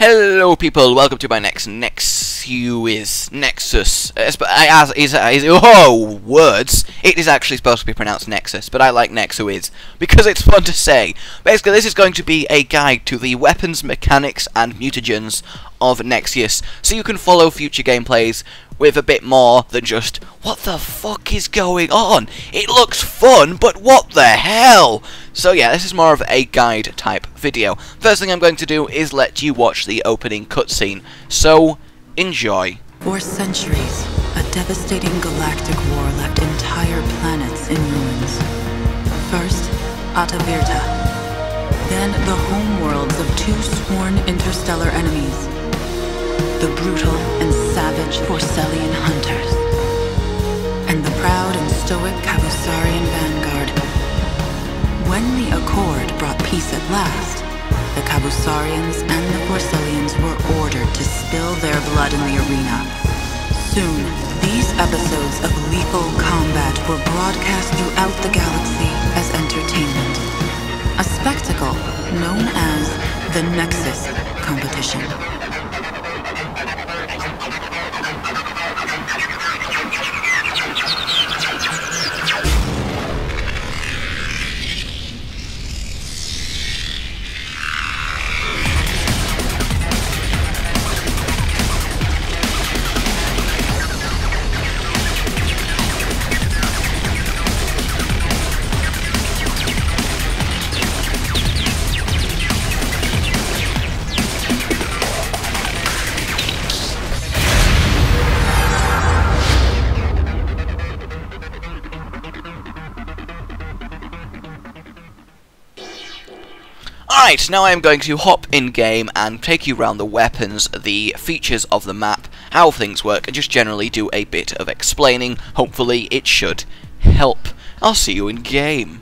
Hello people, welcome to my next Nexuiz. Oh, words! It is actually supposed to be pronounced Nexus, but I like Nexuiz, because it's fun to say. Basically, this is going to be a guide to the weapons, mechanics, and mutagens of Nexuiz, so you can follow future gameplays with a bit more than just, what the fuck is going on? It looks fun, but what the hell? So yeah, this is more of a guide type video. First thing I'm going to do is let you watch the opening cutscene, so enjoy. For centuries, a devastating galactic war left entire planets in ruins. First, Atavirta, then the homeworlds of two sworn interstellar enemies, the brutal and savage Porcelian hunters, and the proud and stoic Cavusarian vanguard. When the Accord brought peace at last, the Cavusarians and the Porcelians were ordered to spill their blood in the arena. Soon, these episodes of lethal combat were broadcast throughout the galaxy as entertainment. A spectacle known as the Nexus competition. Alright, now I am going to hop in game and take you around the weapons, the features of the map, how things work, and just generally do a bit of explaining. Hopefully it should help. I'll see you in game.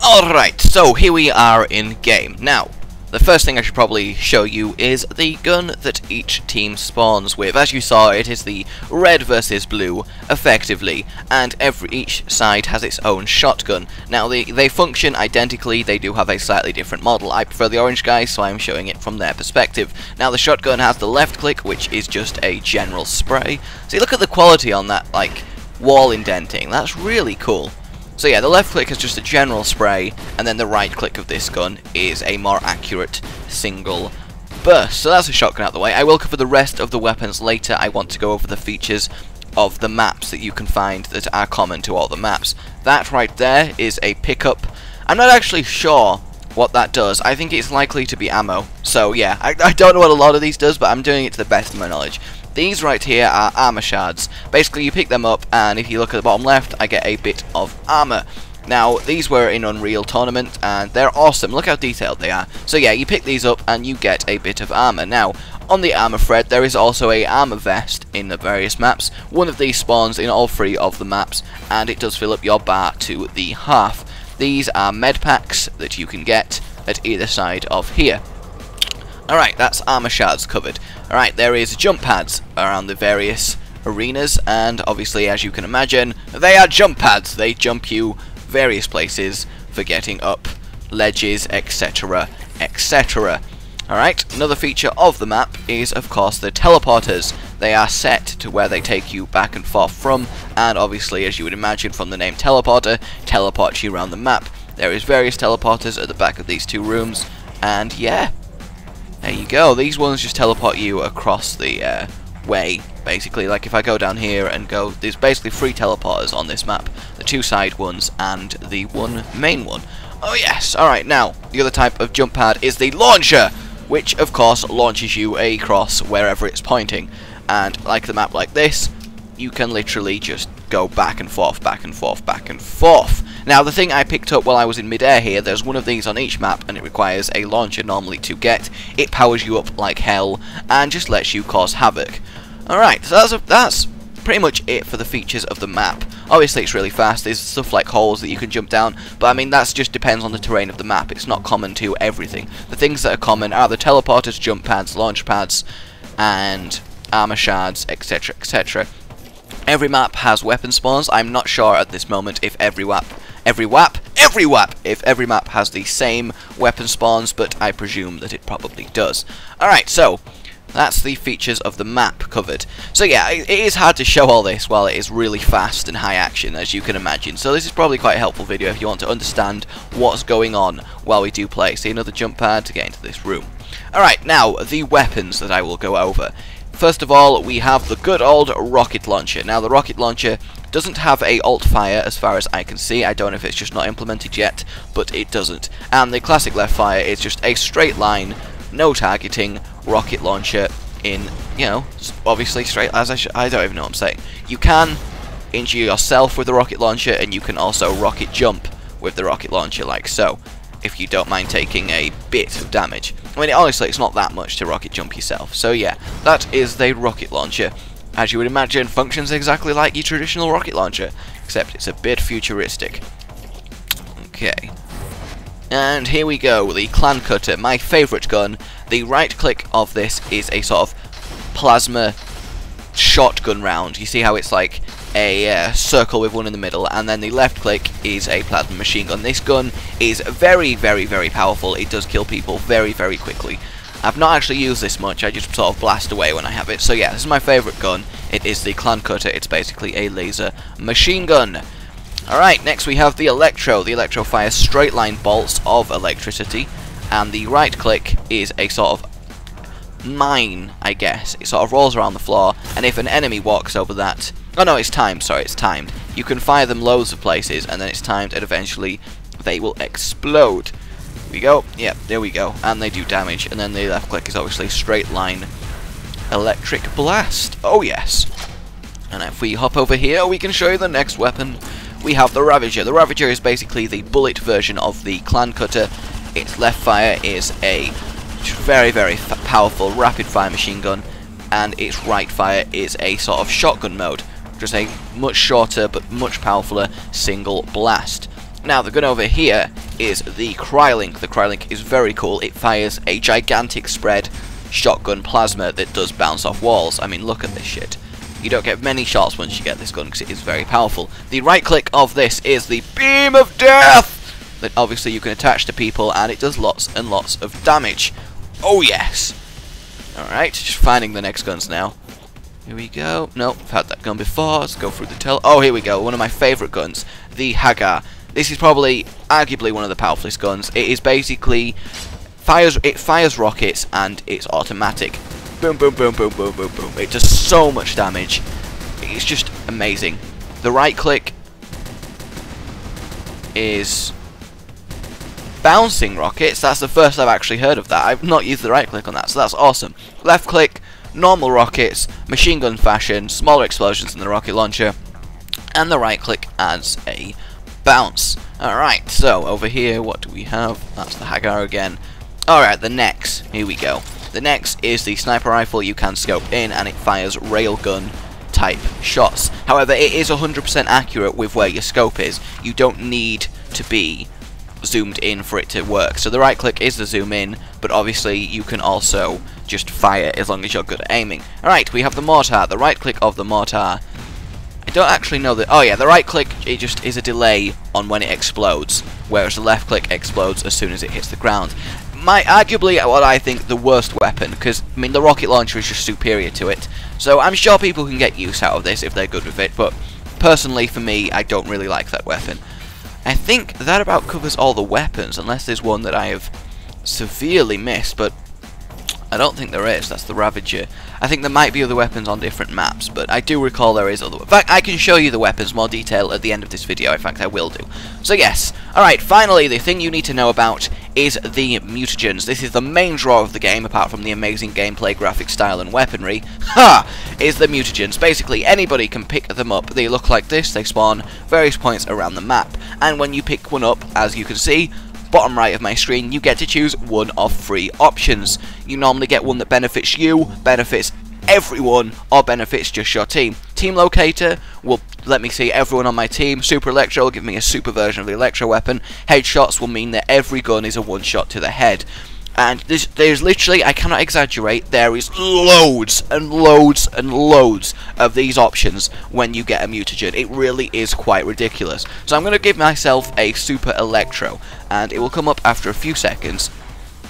Alright, so here we are in game. Now, the first thing I should probably show you is the gun that each team spawns with. As you saw, it is the red versus blue, effectively, and each side has its own shotgun. Now, they function identically, they do have a slightly different model. I prefer the orange guy, so I'm showing it from their perspective. Now, the shotgun has the left click, which is just a general spray. See, look at the quality on that, like, wall indenting. That's really cool. So yeah, the left click is just a general spray, and then the right click of this gun is a more accurate single burst. So that's a shotgun out of the way. I will cover the rest of the weapons later. I want to go over the features of the maps that you can find that are common to all the maps. That right there is a pickup. I'm not actually sure what that does. I think it's likely to be ammo. So yeah, I don't know what a lot of these does, but I'm doing it to the best of my knowledge. These right here are armor shards. Basically, you pick them up, and if you look at the bottom left, I get a bit of armor. Now, these were in Unreal Tournament, and they're awesome. Look how detailed they are. So yeah, you pick these up, and you get a bit of armor. Now, on the armor thread, there is also a armor vest in the various maps. One of these spawns in all three of the maps, and it does fill up your bar to the half. These are med packs that you can get at either side of here. Alright, that's armor shards covered. Alright, there is jump pads around the various arenas, and obviously, as you can imagine, they are jump pads. They jump you various places for getting up ledges, etc, etc. Alright, another feature of the map is, of course, the teleporters. They are set to where they take you back and forth from, and obviously, as you would imagine from the name teleporter, teleports you around the map. There is various teleporters at the back of these two rooms, and yeah, there you go. These ones just teleport you across the way, basically. Like if I go down here and go, there's basically 3 teleporters on this map. The 2 side ones and the 1 main one. Oh yes, alright, now, the other type of jump pad is the launcher, which of course launches you across wherever it's pointing. And like the map like this, you can literally just go back and forth, back and forth, back and forth. Now, the thing I picked up while I was in midair here, there's one of these on each map, and it requires a launcher normally to get. It powers you up like hell, and just lets you cause havoc. Alright, so that's pretty much it for the features of the map. Obviously, it's really fast. There's stuff like holes that you can jump down, but I mean, that just depends on the terrain of the map. It's not common to everything. The things that are common are the teleporters, jump pads, launch pads, and armor shards, etc, etc. Every map has weapon spawns. I'm not sure at this moment if every if every map has the same weapon spawns, but I presume that it probably does. Alright, so that's the features of the map covered. So yeah, it is hard to show all this while it is really fast and high action, as you can imagine. So this is probably quite a helpful video if you want to understand what's going on while we do play. See another jump pad to get into this room. Alright, now the weapons that I will go over. First of all, we have the good old rocket launcher. Now the rocket launcher doesn't have a alt fire as far as I can see. I don't know if it's just not implemented yet, but it doesn't. And the classic left fire is just a straight line, no targeting rocket launcher in, you know, obviously straight as I don't even know what I'm saying. You can injure yourself with the rocket launcher, and you can also rocket jump with the rocket launcher like so, if you don't mind taking a bit of damage. I mean, honestly, it's not that much to rocket jump yourself. So yeah, that is the rocket launcher. As you would imagine, functions exactly like your traditional rocket launcher, except it's a bit futuristic. Okay. And here we go, the Clan Cutter, my favourite gun. The right click of this is a sort of plasma shotgun round. You see how it's like a circle with one in the middle, and then the left click is a plasma machine gun. This gun is very, very, very powerful. It does kill people very, very quickly. I've not actually used this much, I just sort of blast away when I have it. So yeah, this is my favourite gun. It is the Clan Cutter. It's basically a laser machine gun. Alright, next we have the Electro. The Electro fires straight line bolts of electricity, and the right click is a sort of mine, I guess. It sort of rolls around the floor, and if an enemy walks over that... Oh no, it's timed, sorry, it's timed. You can fire them loads of places, and then it's timed, and eventually they will explode. Here we go, yep, there we go, and they do damage, and then the left click is obviously straight line electric blast. Oh yes. And if we hop over here, we can show you the next weapon. We have the Ravager. The Ravager is basically the bullet version of the Clan Cutter. Its left fire is a very, very powerful rapid fire machine gun, and its right fire is a sort of shotgun mode. Just a much shorter but much powerfuler single blast. Now the gun over here is the Crylink. The Crylink is very cool. It fires a gigantic spread shotgun plasma that does bounce off walls. I mean, look at this shit. You don't get many shots once you get this gun because it is very powerful. The right click of this is the Beam of Death that obviously you can attach to people, and it does lots and lots of damage. Oh yes. Alright, just finding the next guns now. Here we go. Nope, I've had that gun before. Let's go through the Oh, here we go. One of my favourite guns, the Hagar. This is probably, arguably, one of the powerfulest guns. It is basically it fires rockets, and it's automatic. Boom, boom, boom, boom, boom, boom, boom. It does so much damage. It's just amazing. The right click is bouncing rockets. That's the first I've actually heard of that. I've not used the right click on that, so that's awesome. Left click, normal rockets, machine gun fashion, smaller explosions than the rocket launcher, and the right click adds a bounce. Alright, so over here, what do we have? That's the Hagar again. Alright, the Nex. Here we go. The Nex is the sniper rifle. You can scope in, and it fires railgun type shots. However, it is 100% accurate with where your scope is. You don't need to be zoomed in for it to work. So the right click is the zoom in, but obviously you can also just fire as long as you're good at aiming. Alright, we have the mortar. The right click of the mortar, I don't actually know that. Oh yeah, the right click, it just is a delay on when it explodes, whereas the left click explodes as soon as it hits the ground. Arguably what I think the worst weapon, because I mean the rocket launcher is just superior to it, so I'm sure people can get use out of this if they're good with it, but personally for me I don't really like that weapon. I think that about covers all the weapons, unless there's one that I have severely missed, but I don't think there is. That's the Ravager. I think there might be other weapons on different maps, but I do recall there is other. In fact, I can show you the weapons more detail at the end of this video. In fact, I will do. So yes. Alright, finally, the thing you need to know about is the mutagens. This is the main draw of the game, apart from the amazing gameplay, graphic style, and weaponry. Ha! Is the mutagens. Basically, anybody can pick them up. They look like this. They spawn various points around the map. And when you pick one up, as you can see, bottom right of my screen, you get to choose one of 3 options. You normally get one that benefits you, benefits everyone, or benefits just your team. Team Locator will let me see everyone on my team. Super Electro will give me a super version of the Electro weapon. Headshots will mean that every gun is a one-shot to the head. And there's literally, I cannot exaggerate, there is loads and loads and loads of these options when you get a mutagen. It really is quite ridiculous. So I'm going to give myself a Super Electro, and it will come up after a few seconds.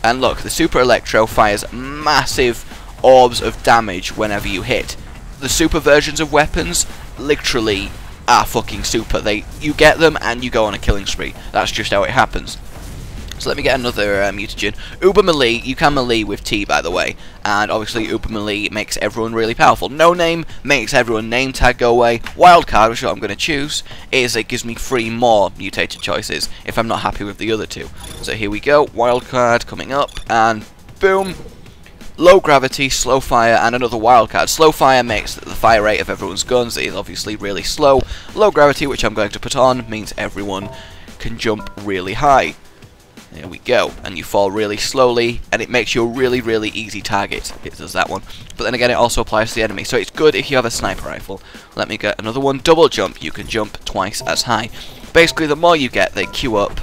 And look, the Super Electro fires massive orbs of damage whenever you hit. The super versions of weapons literally are fucking super. You get them and you go on a killing spree. That's just how it happens. So let me get another mutagen. Uber Melee, you can melee with T, by the way, and obviously Uber Melee makes everyone really powerful. No Name makes everyone name tag go away. Wildcard, which is what I'm going to choose, is it gives me 3 more mutated choices if I'm not happy with the other 2. So here we go, Wildcard coming up, and boom. Low Gravity, Slow Fire, and another Wildcard. Slow Fire makes the fire rate of everyone's guns is obviously really slow. Low Gravity, which I'm going to put on, means everyone can jump really high. There we go, and you fall really slowly, and it makes you a really, really easy target. It does that one. But then again, it also applies to the enemy, so it's good if you have a sniper rifle. Let me get another one. Double Jump, you can jump twice as high. Basically, the more you get, they queue up.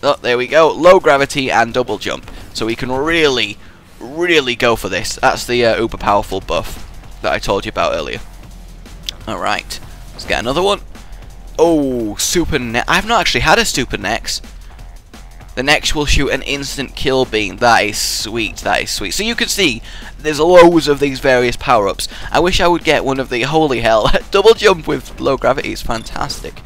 Oh, there we go. Low Gravity and Double Jump. So we can really, really go for this. That's the uber powerful buff that I told you about earlier. Alright, let's get another one. Oh, Super Nex. I've not actually had a Super Nex. The Nex will shoot an instant kill beam. That is sweet, that is sweet. So you can see, there's loads of these various power-ups. I wish I would get one of the, holy hell, Double Jump with low gravity is fantastic.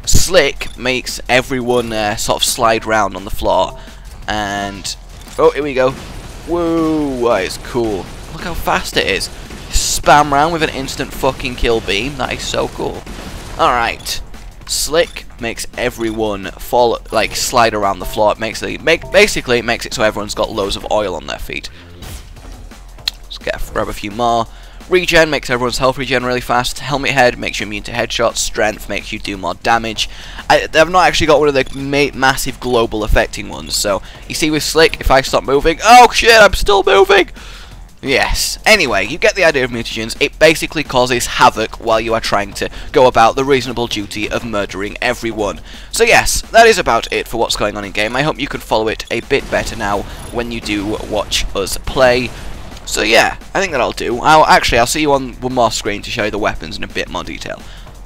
Slick makes everyone sort of slide round on the floor. And, oh, here we go. Whoa, that is cool. Look how fast it is. Spam round with an instant fucking kill beam. That is so cool. Alright. Slick makes everyone fall, like, slide around the floor. Basically, it makes it so everyone's got loads of oil on their feet. Let's grab a few more. Regen makes everyone's health regen really fast. Helmet Head makes you immune to headshots. Strength makes you do more damage. I've not actually got one of the massive global affecting ones. So, you see with Slick, if I stop moving... Oh shit, I'm still moving! Yes. Anyway, you get the idea of mutagens. It basically causes havoc while you are trying to go about the reasonable duty of murdering everyone. So yes, that is about it for what's going on in game. I hope you can follow it a bit better now when you do watch us play. So yeah, I think that'll do. I'll see you on one more screen to show you the weapons in a bit more detail.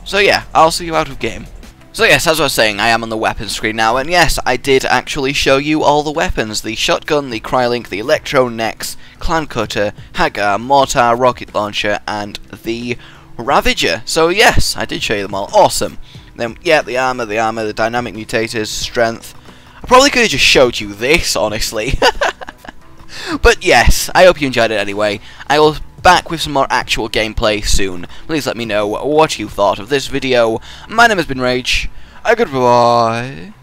So yeah, I'll see you out of game. So yes, as I was saying, I am on the weapons screen now, and yes, I did actually show you all the weapons. The shotgun, the Crylink, the Electro Nex, Clan Cutter, Hagar, Mortar, Rocket Launcher, and the Ravager. So yes, I did show you them all. Awesome. Then, yeah, the armor, the dynamic mutators, strength. I probably could have just showed you this, honestly. But yes, I hope you enjoyed it anyway. I will back with some more actual gameplay soon. Please let me know what you thought of this video. My name has been Rage. Goodbye.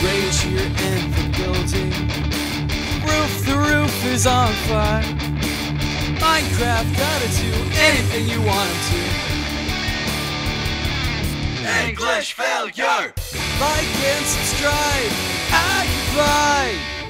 Rage here in the building. The roof is on fire. Minecraft gotta do anything you want him to. English failure! Like and subscribe. Goodbye.